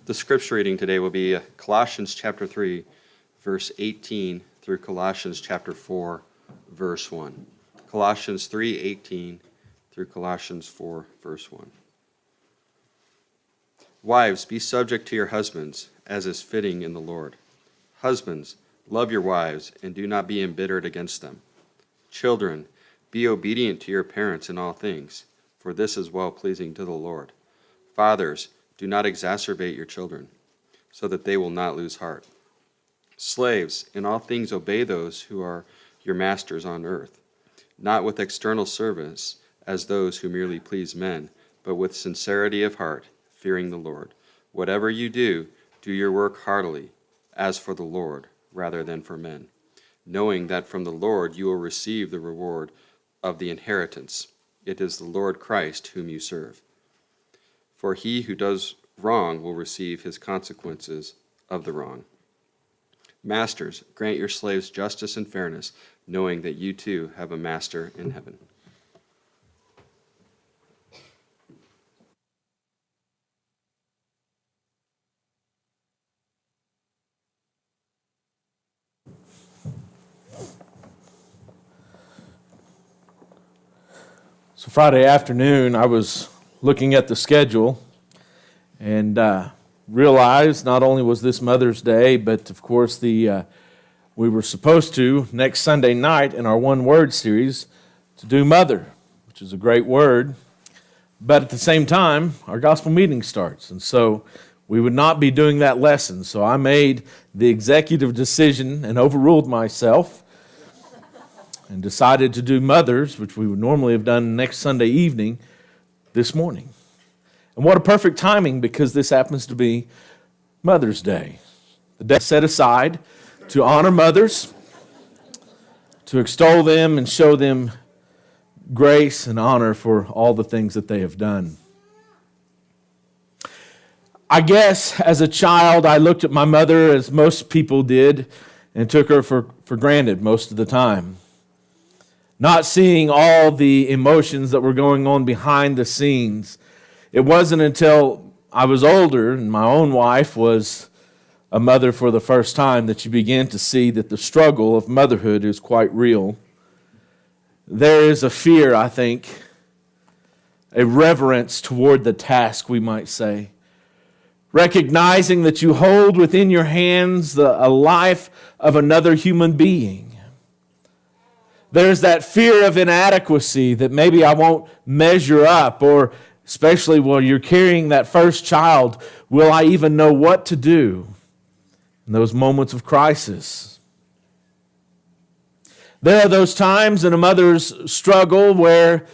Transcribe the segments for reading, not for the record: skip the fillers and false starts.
The scripture reading today will be Colossians chapter 3, verse 18 through Colossians chapter 4, verse 1. Colossians 3:18 through Colossians 4, verse 1. Wives, be subject to your husbands, as is fitting in the Lord. Husbands, love your wives, and do not be embittered against them. Children, be obedient to your parents in all things, for this is well-pleasing to the Lord. Fathers, do not exacerbate your children, so that they will not lose heart. Slaves, in all things obey those who are your masters on earth, not with external service as those who merely please men, but with sincerity of heart, fearing the Lord. Whatever you do, do your work heartily, as for the Lord, rather than for men, knowing that from the Lord you will receive the reward of the inheritance. It is the Lord Christ whom you serve. For he who does wrong will receive his consequences of the wrong. Masters, grant your slaves justice and fairness, knowing that you too have a master in heaven. So Friday afternoon, I was looking at the schedule and realized not only was this Mother's Day, but of course we were supposed to, next Sunday night in our one-word series, to do Mother, which is a great word. But at the same time, our gospel meeting starts, and so we would not be doing that lesson. So I made the executive decision and overruled myself and decided to do Mothers, which we would normally have done next Sunday evening, this morning. And what a perfect timing, because this happens to be Mother's Day. The day set aside to honor mothers, to extol them and show them grace and honor for all the things that they have done. I guess as a child, I looked at my mother as most people did and took her for granted most of the time, not seeing all the emotions that were going on behind the scenes. It wasn't until I was older and my own wife was a mother for the first time that you began to see that the struggle of motherhood is quite real. There is a fear, I think, a reverence toward the task, we might say, recognizing that you hold within your hands a life of another human being. There's that fear of inadequacy, that maybe I won't measure up, or especially while you're carrying that first child, will I even know what to do in those moments of crisis? There are those times in a mother's struggle where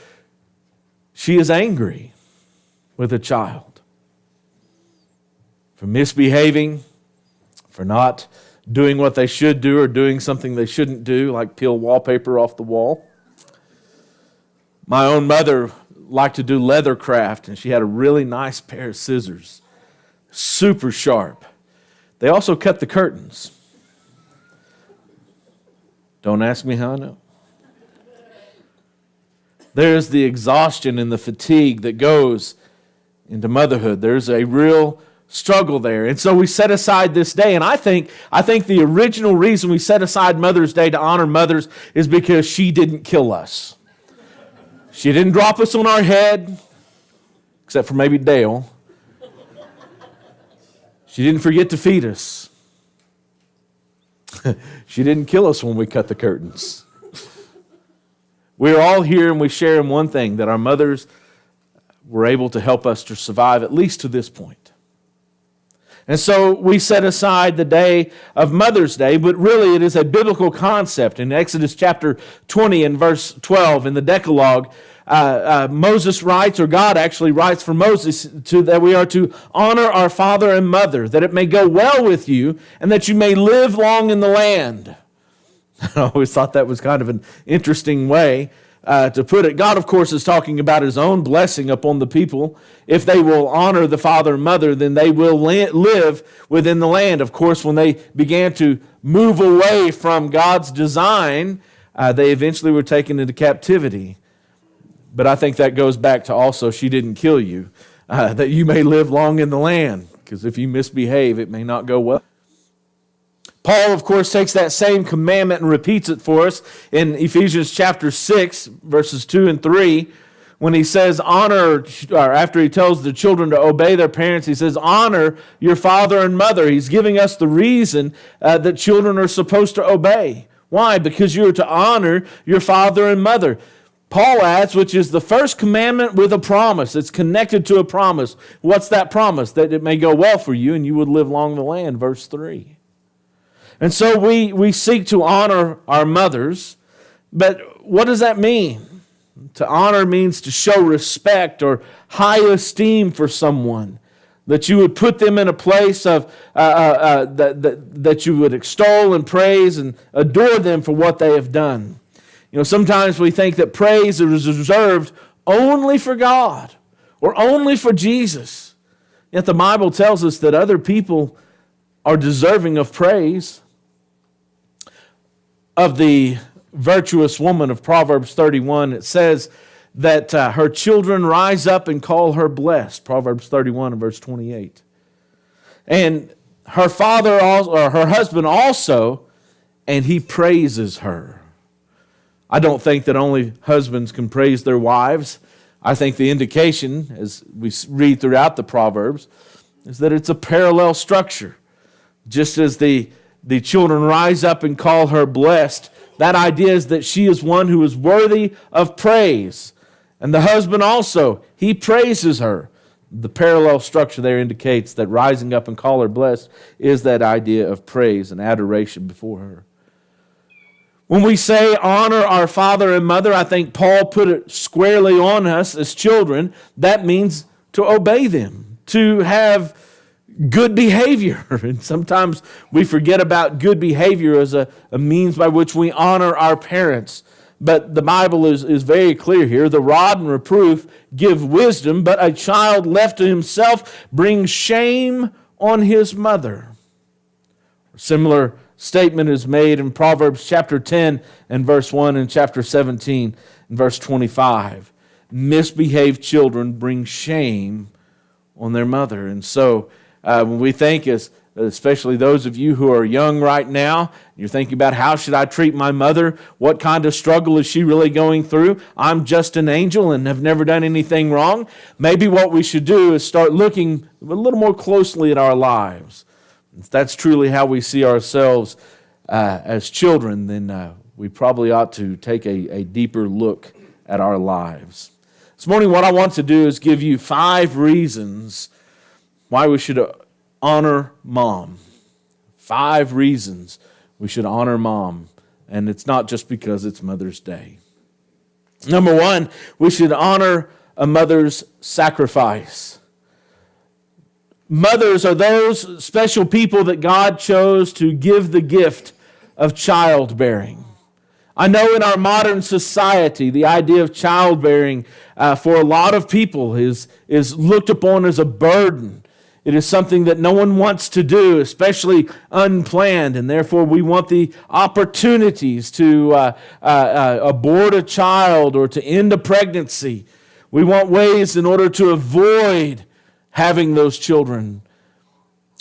she is angry with a child for misbehaving, for not doing what they should do or doing something they shouldn't do, like peel wallpaper off the wall. My own mother liked to do leather craft, and she had a really nice pair of scissors, super sharp. They also cut the curtains. Don't ask me how I know. There's the exhaustion and the fatigue that goes into motherhood. There's a real struggle there. And so we set aside this day, and I think the original reason we set aside Mother's Day to honor mothers is because she didn't kill us. She didn't drop us on our head, except for maybe Dale. She didn't forget to feed us. She didn't kill us when we cut the curtains. We're all here and we share in one thing, that our mothers were able to help us to survive at least to this point. And so we set aside the day of Mother's Day, but really it is a biblical concept. In Exodus chapter 20 and verse 12 in the Decalogue, Moses writes, or God actually writes for Moses, that we are to honor our father and mother, that it may go well with you, and that you may live long in the land. I always thought that was kind of an interesting way to put it. God, of course, is talking about His own blessing upon the people. If they will honor the father and mother, then they will live within the land. Of course, when they began to move away from God's design, they eventually were taken into captivity. But I think that goes back to also, she didn't kill you, that you may live long in the land. because if you misbehave, it may not go well. Paul, of course, takes that same commandment and repeats it for us in Ephesians chapter 6, verses 2 and 3, when he says, honor, or after he tells the children to obey their parents, he says, honor your father and mother. He's giving us the reason that children are supposed to obey. Why? Because you're to honor your father and mother. Paul adds, which is the first commandment with a promise. It's connected to a promise. What's that promise? That it may go well for you and you would live long in the land, verse 3. And so we seek to honor our mothers, but what does that mean? To honor means to show respect or high esteem for someone, that you would put them in a place of that you would extol and praise and adore them for what they have done. You know, sometimes we think that praise is reserved only for God or only for Jesus. Yet the Bible tells us that other people are deserving of praise. Of the virtuous woman of Proverbs 31, it says that her children rise up and call her blessed. Proverbs 31 and verse 28. And her father also, or her husband also, and he praises her. I don't think that only husbands can praise their wives. I think the indication, as we read throughout the Proverbs, is that it's a parallel structure. Just as the children rise up and call her blessed, that idea is that she is one who is worthy of praise. And the husband also, he praises her. The parallel structure there indicates that rising up and call her blessed is that idea of praise and adoration before her. When we say honor our father and mother, I think Paul put it squarely on us as children. That means to obey them, to have good behavior. And sometimes we forget about good behavior as a means by which we honor our parents. But the Bible is very clear here. The rod and reproof give wisdom, but a child left to himself brings shame on his mother. A similar statement is made in Proverbs chapter 10 and verse 1 and chapter 17 and verse 25. Misbehaved children bring shame on their mother. And so when we think, especially those of you who are young right now, you're thinking about how should I treat my mother? What kind of struggle is she really going through? I'm just an angel and have never done anything wrong. Maybe what we should do is start looking a little more closely at our lives. If that's truly how we see ourselves as children, then we probably ought to take a deeper look at our lives. This morning, what I want to do is give you 5 reasons why we should honor mom. 5 reasons we should honor mom. And it's not just because it's Mother's Day. Number 1, we should honor a mother's sacrifice. Mothers are those special people that God chose to give the gift of childbearing. I know in our modern society, the idea of childbearing for a lot of people is looked upon as a burden. It is something that no one wants to do, especially unplanned, and therefore we want the opportunities to abort a child or to end a pregnancy. We want ways in order to avoid having those children,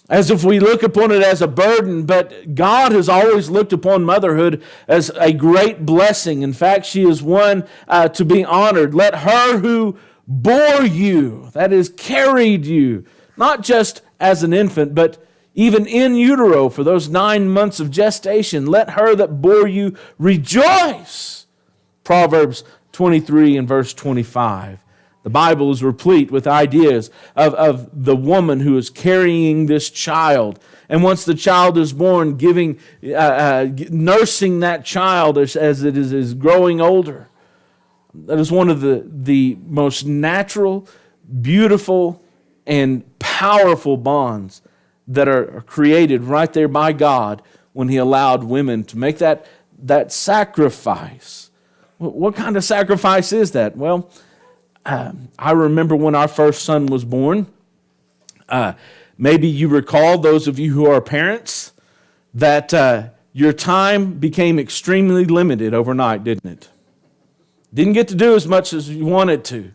as if we look upon it as a burden. But God has always looked upon motherhood as a great blessing. In fact, she is one to be honored. Let her who bore you, that is, carried you, not just as an infant, but even in utero for those 9 months of gestation, let her that bore you rejoice. Proverbs 23 and verse 25. The Bible is replete with ideas of the woman who is carrying this child. And once the child is born, nursing that child as it is growing older. That is one of the most natural, beautiful, and powerful bonds that are created right there by God when He allowed women to make that sacrifice. What kind of sacrifice is that? Well, I remember when our first son was born. Maybe you recall, those of you who are parents, that your time became extremely limited overnight, didn't it? Didn't get to do as much as you wanted to.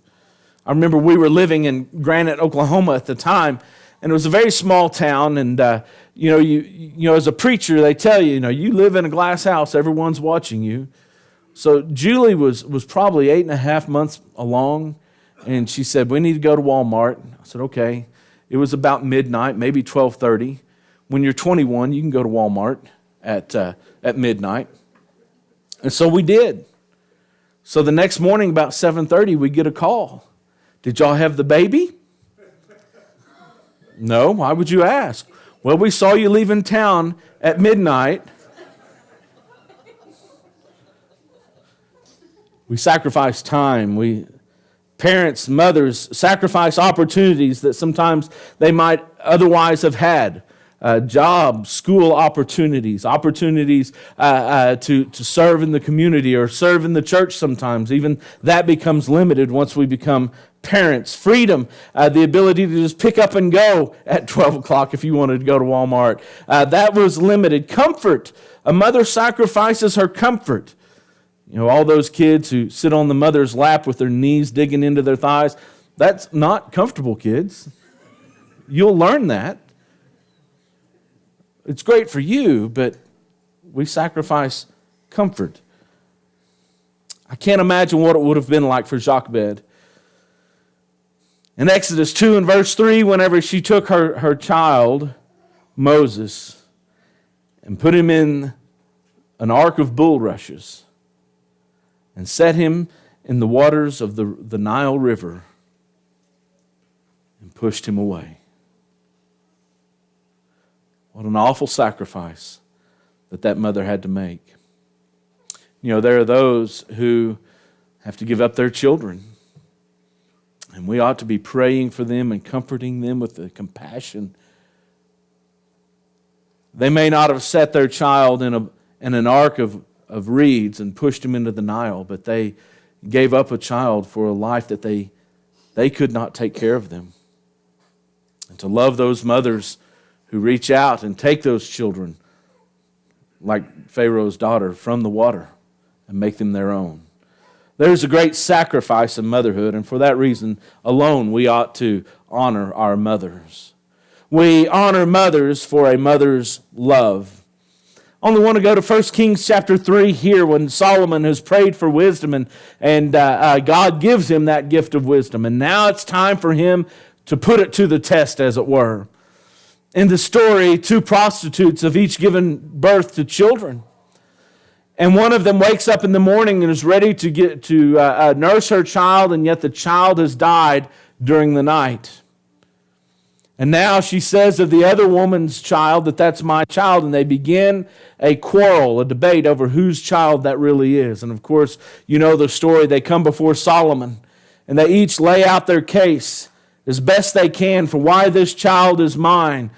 I remember we were living in Granite, Oklahoma at the time, And it was a very small town, and you as a preacher, they tell you, you live in a glass house, everyone's watching you. So Julie was probably 8.5 months along, and she said, we need to go to Walmart. I said, okay. It was about midnight, maybe 12:30. When you're 21, you can go to Walmart at midnight. And so we did. So the next morning, about 7:30, we get a call. Did y'all have the baby? No, why would you ask? Well, we saw you leaving town at midnight. We sacrifice time. Parents, mothers, sacrifice opportunities that sometimes they might otherwise have had. Jobs, school opportunities to serve in the community or serve in the church sometimes. Even that becomes limited once we become parents. Freedom, the ability to just pick up and go at 12 o'clock if you wanted to go to Walmart. That was limited. Comfort, a mother sacrifices her comfort. All those kids who sit on the mother's lap with their knees digging into their thighs, that's not comfortable, kids. You'll learn that. It's great for you, but we sacrifice comfort. I can't imagine what it would have been like for Jochebed. In Exodus 2 and verse 3, whenever she took her child, Moses, and put him in an ark of bulrushes and set him in the waters of the Nile River and pushed him away. What an awful sacrifice that mother had to make. There are those who have to give up their children. And we ought to be praying for them and comforting them with the compassion. They may not have set their child in an ark of reeds and pushed him into the Nile, but they gave up a child for a life that they could not take care of them. And to love those mothers who reach out and take those children, like Pharaoh's daughter, from the water and make them their own. There's a great sacrifice in motherhood, and for that reason alone, we ought to honor our mothers. We honor mothers for a mother's love. I only want to go to 1 Kings chapter 3 here when Solomon has prayed for wisdom and God gives him that gift of wisdom. And now it's time for him to put it to the test, as it were. In the story, 2 prostitutes have each given birth to children. And one of them wakes up in the morning and is ready to nurse her child, and yet the child has died during the night. And now she says of the other woman's child that that's my child, and they begin a quarrel, a debate over whose child that really is. And of course, you know the story. They come before Solomon, and they each lay out their case as best they can for why this child is mine.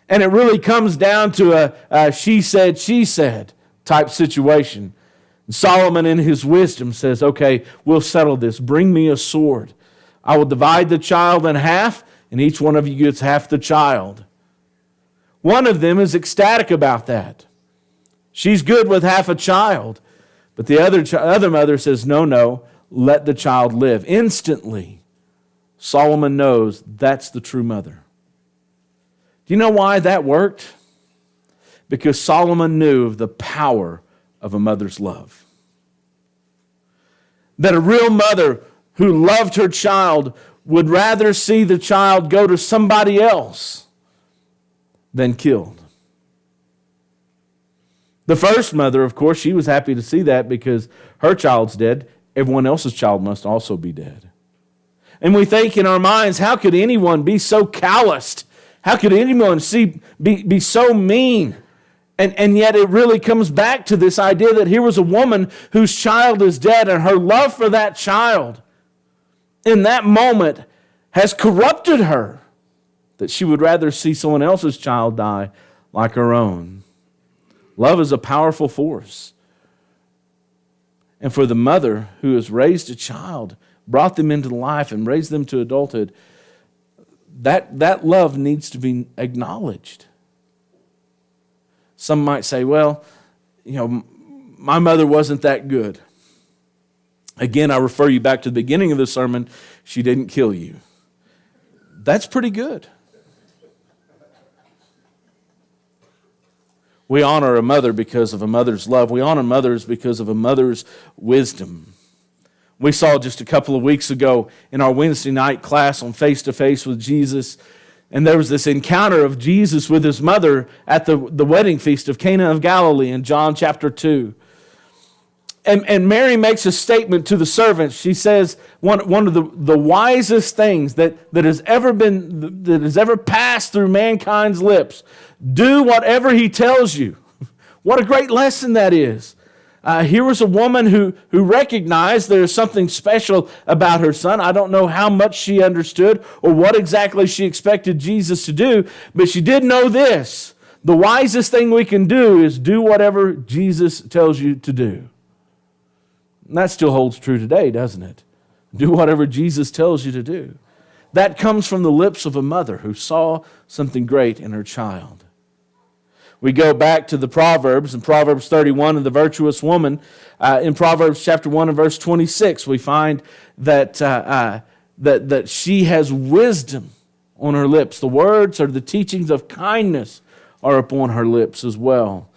And it really comes down to a she said type situation. And Solomon in his wisdom says, okay, we'll settle this. Bring me a sword. I will divide the child in half, and each one of you gets half the child. One of them is ecstatic about that. She's good with half a child. But the other mother says, no, let the child live. Instantly, Solomon knows that's the true mother. Do you know why that worked? Because Solomon knew of the power of a mother's love. That a real mother who loved her child would rather see the child go to somebody else than killed. The first mother, of course, she was happy to see that because her child's dead. Everyone else's child must also be dead. And we think in our minds, how could anyone be so calloused? How could anyone be so mean? And yet it really comes back to this idea that here was a woman whose child is dead, and her love for that child in that moment has corrupted her, that she would rather see someone else's child die like her own. Love is a powerful force. And for the mother who has raised a child, brought them into life and raised them to adulthood, that love needs to be acknowledged. Some might say, well, my mother wasn't that good. Again, I refer you back to the beginning of the sermon. She didn't kill you. That's pretty good. We honor a mother because of a mother's love. We honor mothers because of a mother's wisdom. We saw just a couple of weeks ago in our Wednesday night class on Face to Face with Jesus, and there was this encounter of Jesus with his mother at the wedding feast of Cana of Galilee in John chapter 2. And Mary makes a statement to the servants. She says one of the wisest things that has ever passed through mankind's lips. Do whatever he tells you. What a great lesson that is. Here was a woman who recognized there is something special about her son. I don't know how much she understood or what exactly she expected Jesus to do, but she did know this. The wisest thing we can do is do whatever Jesus tells you to do. And that still holds true today, doesn't it? Do whatever Jesus tells you to do. That comes from the lips of a mother who saw something great in her child. We go back to the Proverbs, in Proverbs 31 and the virtuous woman. In Proverbs chapter 1 and verse 26, we find that she has wisdom on her lips. The words or the teachings of kindness are upon her lips as well.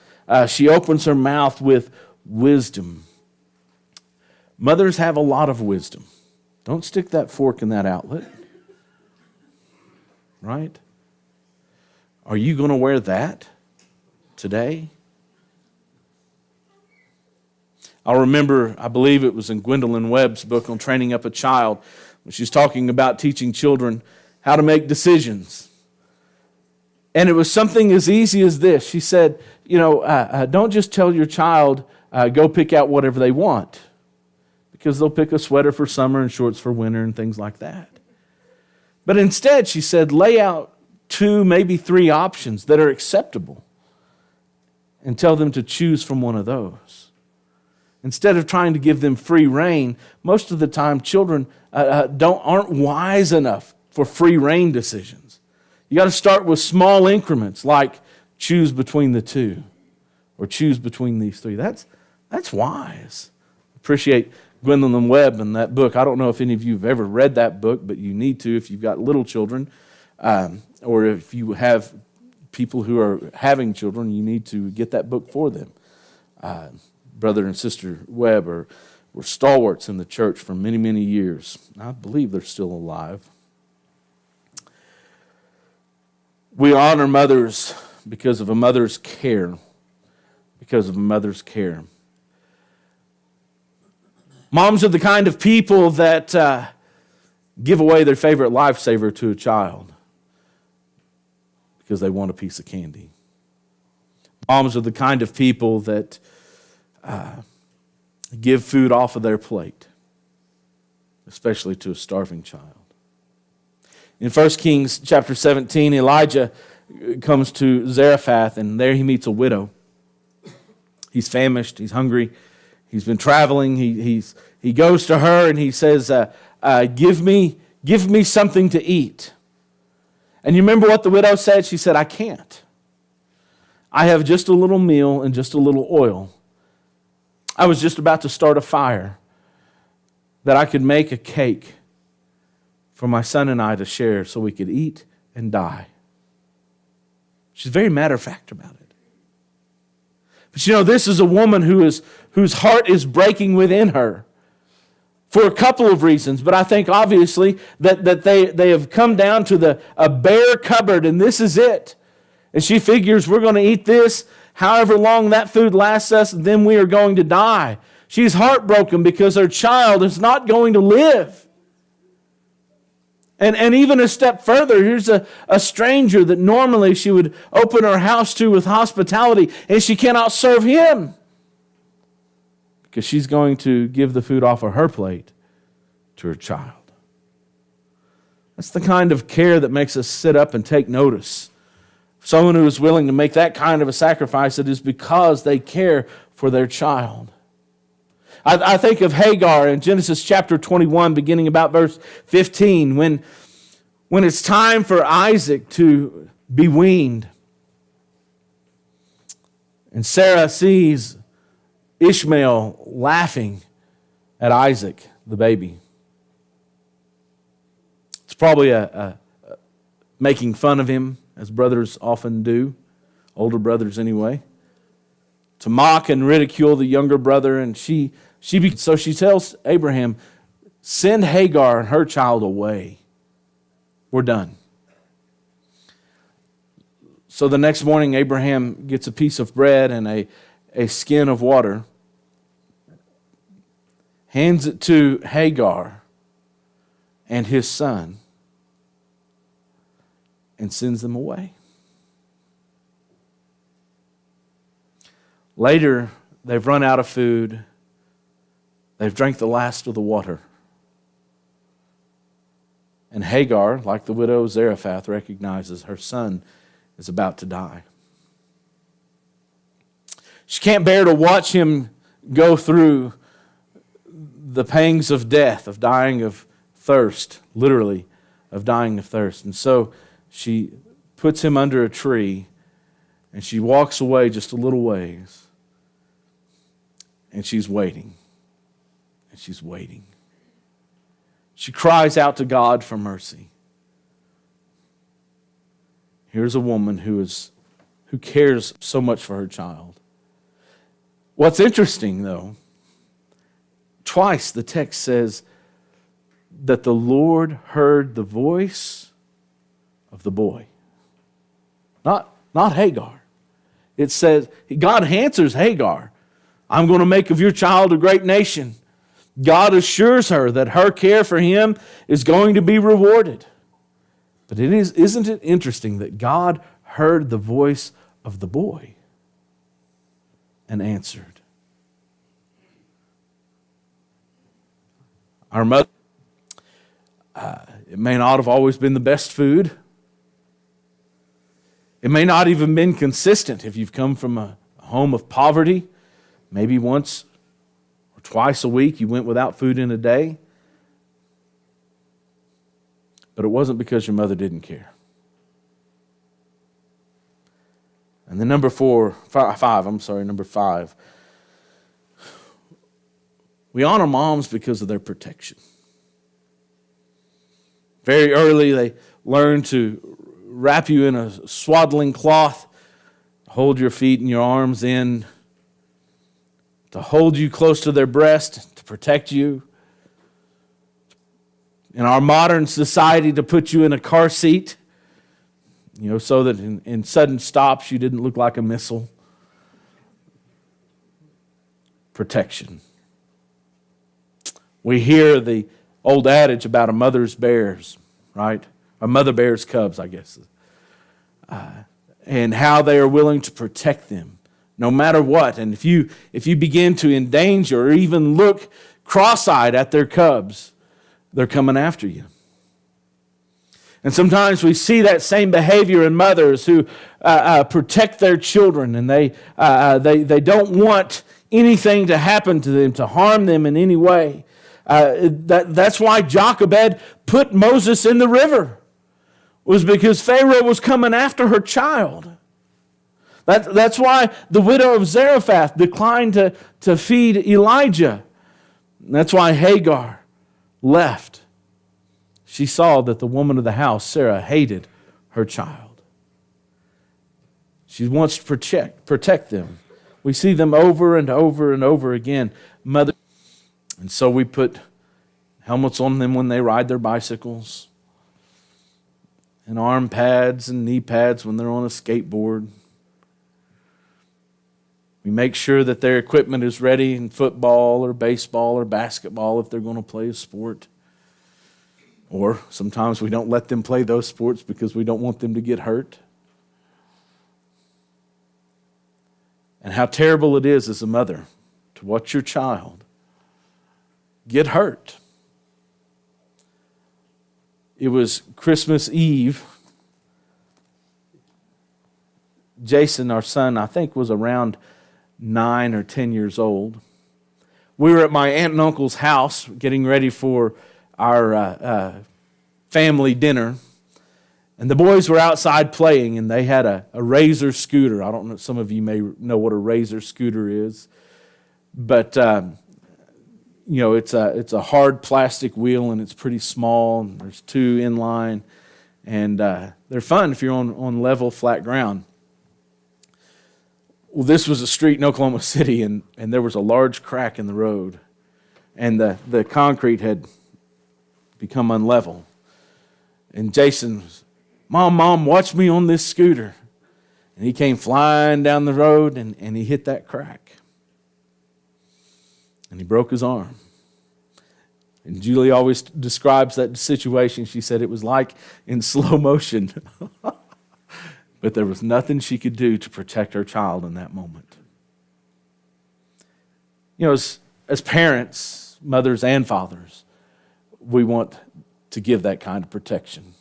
She opens her mouth with wisdom. Mothers have a lot of wisdom. Don't stick that fork in that outlet. Right? Are you going to wear that today? I'll remember, I believe it was in Gwendolyn Webb's book on training up a child, when she's talking about teaching children how to make decisions. And it was something as easy as this. She said, don't just tell your child, go pick out whatever they want, because they'll pick a sweater for summer and shorts for winter and things like that. But instead, she said, lay out 2, maybe 3 options that are acceptable and tell them to choose from one of those. Instead of trying to give them free rein, most of the time children aren't wise enough for free rein decisions. You got to start with small increments, like choose between the 2 or choose between these 3. That's wise. Appreciate Gwendolyn Webb and that book. I don't know if any of you have ever read that book, but you need to if you've got little children, or if you have people who are having children, you need to get that book for them. Brother and Sister Webb were stalwarts in the church for many, many years. I believe they're still alive. We honor mothers because of a mother's care. Because of a mother's care. Moms are the kind of people that give away their favorite lifesaver to a child because they want a piece of candy. Moms are the kind of people that give food off of their plate, especially to a starving child. In 1 Kings chapter 17, Elijah comes to Zarephath, and there he meets a widow. He's famished, he's hungry. He's been traveling. He goes to her and he says, give me something to eat. And you remember what the widow said? She said, I can't. I have just a little meal and just a little oil. I was just about to start a fire that I could make a cake for my son and I to share so we could eat and die. She's very matter-of-fact about it. But this is a woman whose heart is breaking within her for a couple of reasons. But I think obviously that they have come down to a bare cupboard, and this is it. And she figures we're going to eat this however long that food lasts us, and then we are going to die. She's heartbroken because her child is not going to live. And even a step further, here's a stranger that normally she would open her house to with hospitality, and she cannot serve him because she's going to give the food off of her plate to her child. That's the kind of care that makes us sit up and take notice. Someone who is willing to make that kind of a sacrifice, it is because they care for their child. I think of Hagar in Genesis chapter 21, beginning about verse 15, when it's time for Isaac to be weaned. And Sarah sees Ishmael laughing at Isaac, the baby. It's probably making fun of him, as brothers often do, older brothers anyway. to mock and ridicule the younger brother. And so she tells Abraham, send Hagar and her child away. We're done. So the next morning, Abraham gets a piece of bread and a skin of water, hands it to Hagar and his son, and sends them away. Later, they've run out of food. They've drank the last of the water. And Hagar, like the widow Zarephath, recognizes her son is about to die. She can't bear to watch him go through the pangs of death, of dying of thirst, literally, of dying of thirst. And so she puts him under a tree, and she walks away just a little ways, and she's waiting. And she's waiting. She cries out to God for mercy. Here's a woman who cares so much for her child. What's interesting, though, twice the text says that the Lord heard the voice of the boy. Not Hagar. It says, God answers Hagar, I'm going to make of your child a great nation. God assures her that her care for him is going to be rewarded. But isn't it interesting that God heard the voice of the boy and answered? Our mother, it may not have always been the best food. It may not even been consistent if you've come from a home of poverty. Maybe once or twice a week you went without food in a day. But it wasn't because your mother didn't care. And then number five. We honor moms because of their protection. Very early, they learn to wrap you in a swaddling cloth, hold your feet and your arms in, to hold you close to their breast, to protect you. In our modern society, to put you in a car seat, so that in sudden stops you didn't look like a missile. Protection. We hear the old adage about a mother's bears, right? A mother bear's cubs, I guess. And how they are willing to protect them, no matter what. And if you begin to endanger or even look cross-eyed at their cubs, they're coming after you. And sometimes we see that same behavior in mothers who protect their children, and they don't want anything to happen to them, to harm them in any way. That's why Jochebed put Moses in the river, was because Pharaoh was coming after her child. That's why the widow of Zarephath declined to feed Elijah. That's why Hagar left. She saw that the woman of the house, Sarah, hated her child. She wants to protect them. We see them over and over and over again. Mother, and so we put helmets on them when they ride their bicycles, and arm pads and knee pads when they're on a skateboard. We make sure that their equipment is ready in football or baseball or basketball if they're going to play a sport. Or sometimes we don't let them play those sports because we don't want them to get hurt. And how terrible it is as a mother to watch your child get hurt. It was Christmas Eve. Jason, our son, I think was around 9 or 10 years old. We were at my aunt and uncle's house getting ready for our family dinner. And the boys were outside playing, and they had a Razor scooter. I don't know, some of you may know what a Razor scooter is. But, it's a hard plastic wheel, and it's pretty small. And there's 2 inline. And they're fun if you're on level, flat ground. Well, this was a street in Oklahoma City, and there was a large crack in the road, and the concrete had become unlevel. And Jason was, Mom, watch me on this scooter. And he came flying down the road, and he hit that crack. And he broke his arm. And Julie always describes that situation. She said it was like in slow motion. But there was nothing she could do to protect her child in that moment. You know, as parents, mothers and fathers, we want to give that kind of protection.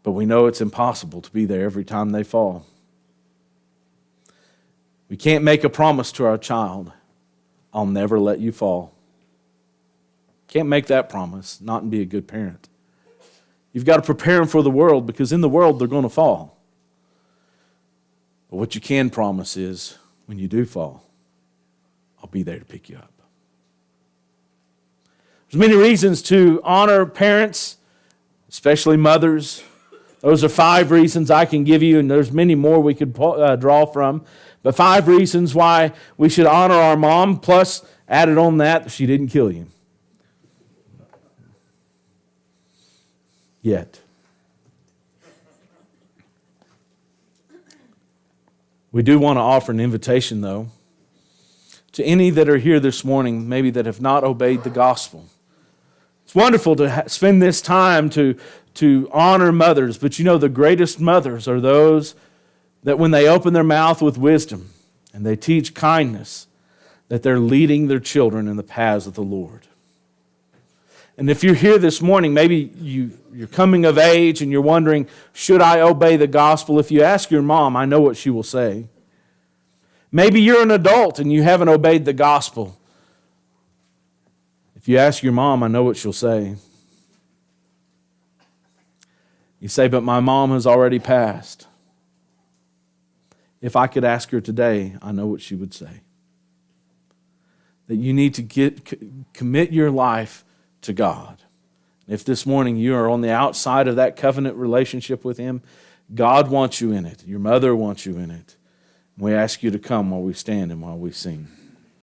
But we know it's impossible to be there every time they fall. We can't make a promise to our child, I'll never let you fall. Can't make that promise, not and be a good parent. You've got to prepare them for the world, because in the world they're going to fall. But what you can promise is, when you do fall, I'll be there to pick you up. There's many reasons to honor parents, especially mothers. Those are 5 reasons I can give you, and there's many more we could draw from. But 5 reasons why we should honor our mom, plus added on that, she didn't kill you. Yet. We do want to offer an invitation, though, to any that are here this morning, maybe that have not obeyed the gospel. It's wonderful to spend this time to honor mothers, but you know the greatest mothers are those that when they open their mouth with wisdom and they teach kindness, that they're leading their children in the paths of the Lord. And if you're here this morning, maybe you're coming of age and you're wondering, should I obey the gospel? If you ask your mom, I know what she will say. Maybe you're an adult and you haven't obeyed the gospel. If you ask your mom, I know what she'll say. You say, but my mom has already passed. If I could ask her today, I know what she would say. That you need to commit your life to God. If this morning you are on the outside of that covenant relationship with Him, God wants you in it. Your mother wants you in it. We ask you to come while we stand and while we sing.